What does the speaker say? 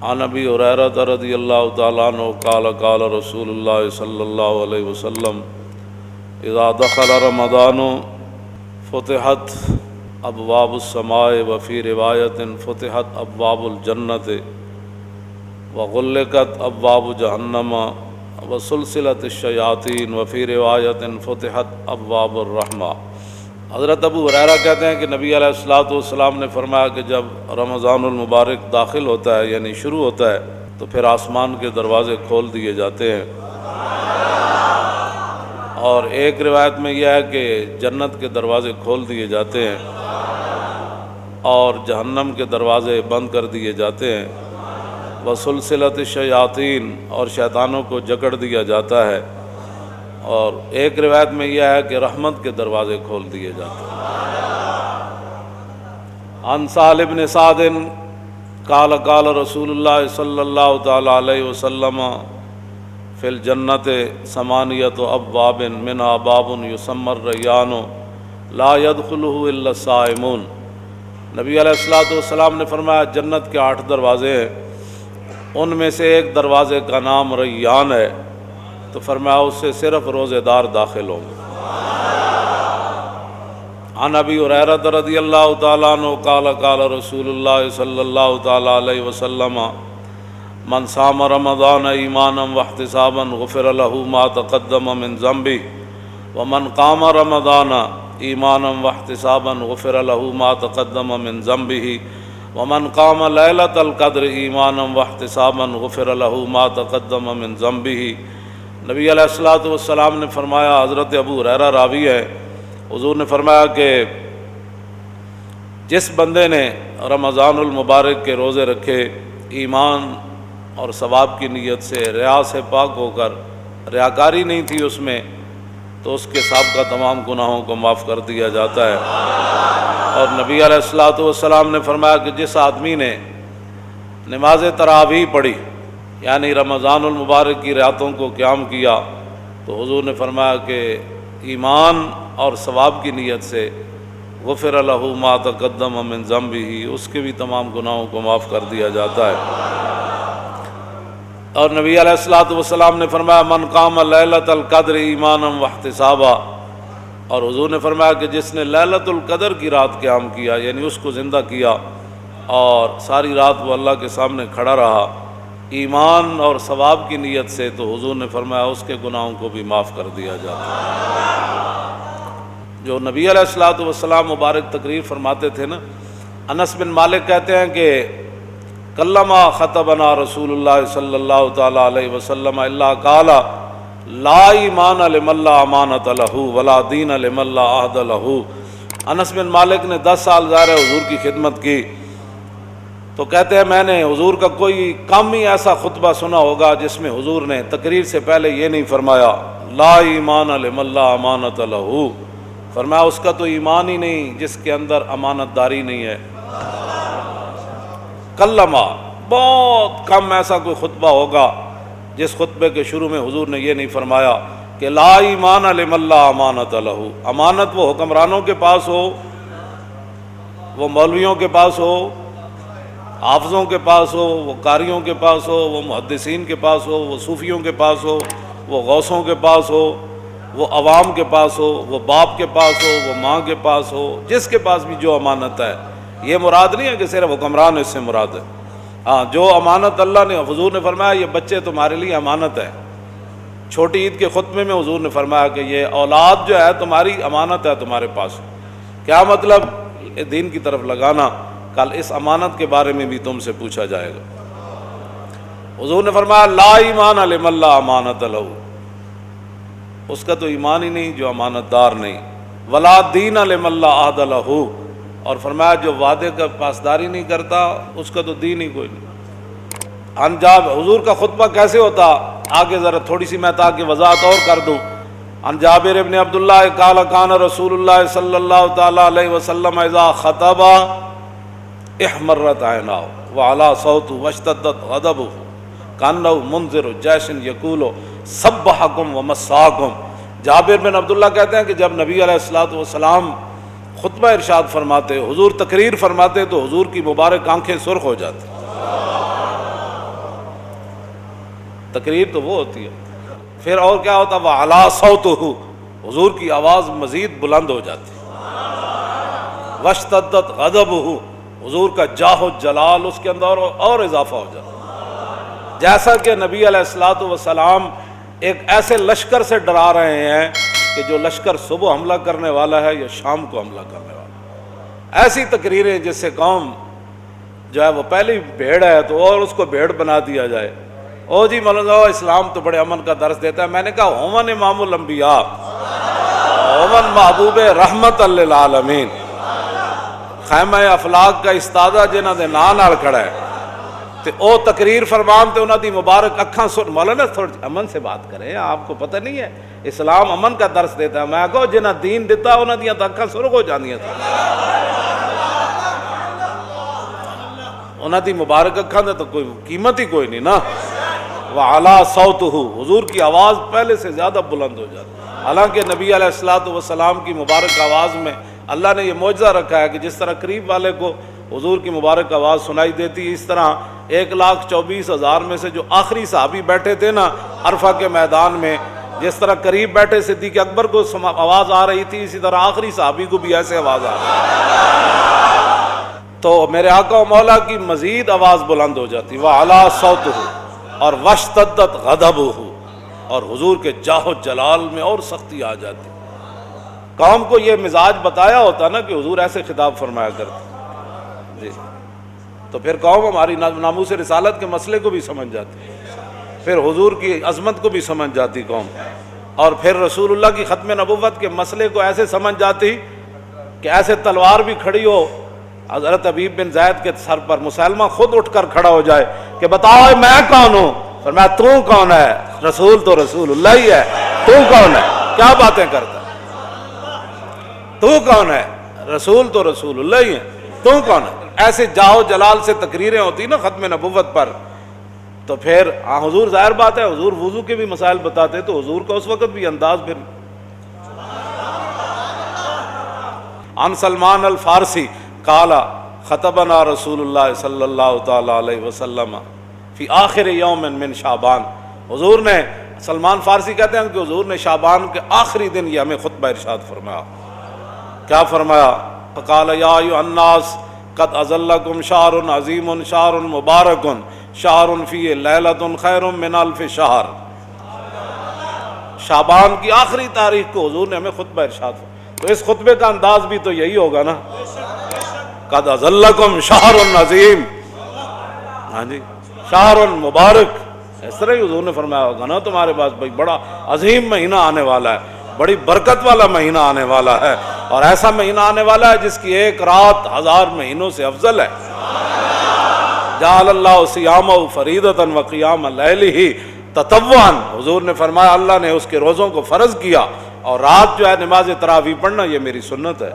عن ابی ہریرہ رضی اللہ تعالیٰ عنہ قال قال رسول اللہ صلی اللہ علیہ وسلم اذا دخل رمضان فتحت ابواب السماء وفی روایت فتحت ابواب الجنت وغلقت ابواب جہنم وسلسلت الشیاطین وفی روایت فتحت ابواب الرحمہ۔ حضرت ابو ہریرہ کہتے ہیں کہ نبی علیہ الصلوۃ والسلام نے فرمایا کہ جب رمضان المبارک داخل ہوتا ہے یعنی شروع ہوتا ہے تو پھر آسمان کے دروازے کھول دیے جاتے ہیں، اور ایک روایت میں یہ ہے کہ جنت کے دروازے کھول دیے جاتے ہیں اور جہنم کے دروازے بند کر دیے جاتے ہیں، وسلسلت الشیاطین اور شیطانوں کو جکڑ دیا جاتا ہے، اور ایک روایت میں یہ ہے کہ رحمت کے دروازے کھول دیے جاتے ہیں۔ عن سہل بن سعد قال قال رسول اللہ صلی اللہ تعالی علیہ وسلم فی الجنت ثمانیۃ ابواب منہا باب یسمی الریان لا يدخلہ الا الصائمون۔ نبی علیہ الصلوۃ والسلام نے فرمایا جنت کے 8 دروازے ہیں، ان میں سے ایک دروازے کا نام ریان ہے، تو فرمایا اس سے صرف روزے دار داخل ہوں گے۔ عن ابی ہریرہ رضی اللہ تعالیٰ عنہ قال قال رسول اللہ صلی اللہ تعالیٰ علیہ وسلم من صام رمضان ایمانا واحتسابا غفر له ما تقدم من ذنبہ ومن قام رمضان ایمانا واحتسابا غفر له ما تقدم من ذنبہ ومن قام لیلۃ القدر ایمانا واحتسابا غفر له ما تقدم من ذنبہ۔ نبی علیہ الصلوۃ والسلام نے فرمایا، حضرت ابو ہریرہ راوی ہے، حضور نے فرمایا کہ جس بندے نے رمضان المبارک کے روزے رکھے ایمان اور ثواب کی نیت سے، ریا سے پاک ہو کر، ریاکاری نہیں تھی اس میں، تو اس کے سابقہ تمام گناہوں کو معاف کر دیا جاتا ہے۔ اور نبی علیہ الصلوۃ والسلام نے فرمایا کہ جس آدمی نے نماز تراویح پڑھی یعنی رمضان المبارک کی راتوں کو قیام کیا، تو حضور نے فرمایا کہ ایمان اور ثواب کی نیت سے غفر له ما تقدم من ذنبہ، اس کے بھی تمام گناہوں کو معاف کر دیا جاتا ہے۔ اور نبی علیہ الصلوۃ والسلام نے فرمایا من قام لیلۃ القدر ایمانا واحتسابا، اور حضور نے فرمایا کہ جس نے لیلۃ القدر کی رات قیام کیا یعنی اس کو زندہ کیا اور ساری رات وہ اللہ کے سامنے کھڑا رہا ایمان اور ثواب کی نیت سے، تو حضور نے فرمایا اس کے گناہوں کو بھی معاف کر دیا جاتا ہے۔ جو نبی علیہ الصلوۃ والسلام مبارک تقریر فرماتے تھے نا، انس بن مالک کہتے ہیں کہ کلما خطبنا رسول اللہ صلی اللہ تعالی علیہ وسلم الا قال لا ایمان لمن لا امانۃ لہ ولا دین لمن لا عہد لہ۔ انس بن مالک نے 10 سال ظاہر ہے حضور کی خدمت کی، تو کہتے ہیں میں نے حضور کا کوئی کم ہی ایسا خطبہ سنا ہوگا جس میں حضور نے تقریر سے پہلے یہ نہیں فرمایا لا ایمان لمن لا امانۃ لہ، فرمایا اس کا تو ایمان ہی نہیں جس کے اندر امانت داری نہیں ہے۔ کلمہ، بہت کم ایسا کوئی خطبہ ہوگا جس خطبے کے شروع میں حضور نے یہ نہیں فرمایا کہ لا ایمان لمن لا امانۃ لہ۔ امانت وہ حکمرانوں کے پاس ہو، وہ مولویوں کے پاس ہو، حافظوں کے پاس ہو، وہ قاریوں کے پاس ہو، وہ محدثین کے پاس ہو، وہ صوفیوں کے پاس ہو، وہ غوثوں کے پاس ہو، وہ عوام کے پاس ہو، وہ باپ کے پاس ہو، وہ ماں کے پاس ہو، جس کے پاس بھی جو امانت ہے، یہ مراد نہیں ہے کہ صرف حکمران اس سے مراد ہے۔ ہاں، جو امانت اللہ نے، حضور نے فرمایا یہ بچے تمہارے لیے امانت ہے۔ چھوٹی عید کے خطبے میں حضور نے فرمایا کہ یہ اولاد جو ہے تمہاری امانت ہے تمہارے پاس۔ کیا مطلب؟ دین کی طرف لگانا، کل اس امانت کے بارے میں بھی تم سے پوچھا جائے گا۔ حضور نے فرمایا لا ایمان لمن لا امانۃ لہ، اس کا تو ایمان ہی نہیں جو امانت دار نہیں، ولا دین لمن لا عہد لہ، اور فرمایا جو وعدے کا پاسداری نہیں کرتا اس کا تو دین ہی کوئی نہیں۔ انجاب حضور کا خطبہ کیسے ہوتا، آگے ذرا تھوڑی سی میں تاکہ وضاحت اور کر دوں۔ عن جابر ابن عبداللہ قال کان رسول اللہ صلی اللہ تعالی علیہ وسلم اذا خطب احمرت عیناہ وعلی صوتہ واشتدت غضبہ کانہ منذر جیش یقول سبحکم ومساکم۔ جابر بن عبداللہ کہتے ہیں کہ جب نبی علیہ الصلوۃ والسلام خطبہ ارشاد فرماتے، حضور تقریر فرماتے، تو حضور کی مبارک آنکھیں سرخ ہو جاتی، تقریر تو وہ ہوتی ہے. پھر اور کیا ہوتا؟ وَعَلَىٰ صَوْتُهُ، حضور کی آواز مزید بلند ہو جاتی. وَاشْتَدَّتْ غَضَبُهُ، حضور کا جاہ و جلال اس کے اندر اور اضافہ ہو جاتا. جیسا کہ نبی علیہ الصلوۃ والسلام ایک ایسے لشکر سے ڈرا رہے ہیں کہ جو لشکر صبح حملہ کرنے والا ہے یا شام کو حملہ کرنے والا ہے. ایسی تقریریں جس سے قوم جو ہے وہ پہلی بھیڑ ہے تو اور اس کو بھیڑ بنا دیا جائے. او جی مولانا اسلام تو بڑے امن کا درس دیتا ہے. میں نے کہا ہومن امام الانبیاء، ہومن محبوب رحمت للعالمین، خیمہ افلاق کا استادہ جنہاں دے نام نال کھڑا ہے تے او تقریر فرمان تے انہاں دی مبارک اکھاں سن. مولانا تھوڑی امن سے بات کریں، آپ کو پتہ نہیں ہے اسلام امن کا درس دیتا ہے. میں کہو جنہاں دین دیتا انہاں دیاں تے اکھاں سرخ ہو جاندیاں تھا. انہاں دی مبارک اکھاں دے تو کوئی قیمت ہی کوئی نہیں نا. وَعَلَىٰ صَوْتُهُ، حضور کی آواز پہلے سے زیادہ بلند ہو جاتی. حالانکہ نبی علیہ الصلوۃ والسلام کی مبارک آواز میں اللہ نے یہ معجزہ رکھا ہے کہ جس طرح قریب والے کو حضور کی مبارک آواز سنائی دیتی، اس طرح 1,24,000 میں سے جو آخری صحابی بیٹھے تھے نا عرفہ کے میدان میں، جس طرح قریب بیٹھے صدیق اکبر کو آواز آ رہی تھی، اسی طرح آخری صحابی کو بھی ایسے آواز آ رہی تھی. تو میرے آقا و مولا کی مزید آواز بلند ہو جاتی. وَعَلَىٰ صَوْتُهُ، اور وَاشْتَدَّتْ غَضَبُهُ، اور حضور کے جاہ و جلال میں اور سختی آ جاتی. قوم کو یہ مزاج بتایا ہوتا نا کہ حضور ایسے خطاب فرمایا کرتے جی، تو پھر قوم ہماری ناموس رسالت کے مسئلے کو بھی سمجھ جاتی، پھر حضور کی عظمت کو بھی سمجھ جاتی قوم، اور پھر رسول اللہ کی ختم نبوت کے مسئلے کو ایسے سمجھ جاتی کہ ایسے تلوار بھی کھڑی ہو حضرت حبیب بن زید کے سر پر، مسلمہ خود اٹھ کر کھڑا ہو جائے کہ بتاؤ میں کون ہوں. فرمایا تو کون ہے؟ رسول تو رسول اللہ ہی ہے. تو کون ہے؟ کیا باتیں کرتا ہے؟ تو کون ہے؟ رسول تو رسول اللہ ہی ہے. تو کون ہے؟ ایسے جاؤ جلال سے تقریریں ہوتی نا ختم نبوت پر. تو پھر حضور ظاہر بات ہے حضور وضو کے بھی مسائل بتاتے تو حضور کا اس وقت بھی انداز پھر. عن سلمان الفارسی قال خطبنا رسول اللہ صلی اللہ تعالی علیہ وسلم فی آخر یوم من شعبان. حضور نے، سلمان فارسی کہتے ہیں کہ حضور نے شعبان کے آخری دن یہ ہمیں خطبہ ارشاد فرمایا. کیا فرمایا؟ فقال یا ایھا الناس قد اظلکم شہر عظیم شہر مبارک شہر فیہ لیلۃ خیر من الف شہر. شعبان کی آخری تاریخ کو حضور نے ہمیں خطبہ ارشاد فرمایا. تو اس خطبے کا انداز بھی تو یہی ہوگا نا، قد اظلکم شہر عظیم، ہاں جی شہر مبارک. اس طرح ہی حضور نے فرمایا ہوگا نا تمہارے پاس بھائی بڑا عظیم مہینہ آنے والا ہے، بڑی برکت والا مہینہ آنے والا ہے، اور ایسا مہینہ آنے والا ہے جس کی ایک رات 1000 مہینوں سے افضل ہے. جعل اللہ صیامہ فریضۃ وقیام لیلہ تطوعا. حضور نے فرمایا اللہ نے اس کے روزوں کو فرض کیا اور رات جو ہے نماز تراویح پڑھنا یہ میری سنت ہے.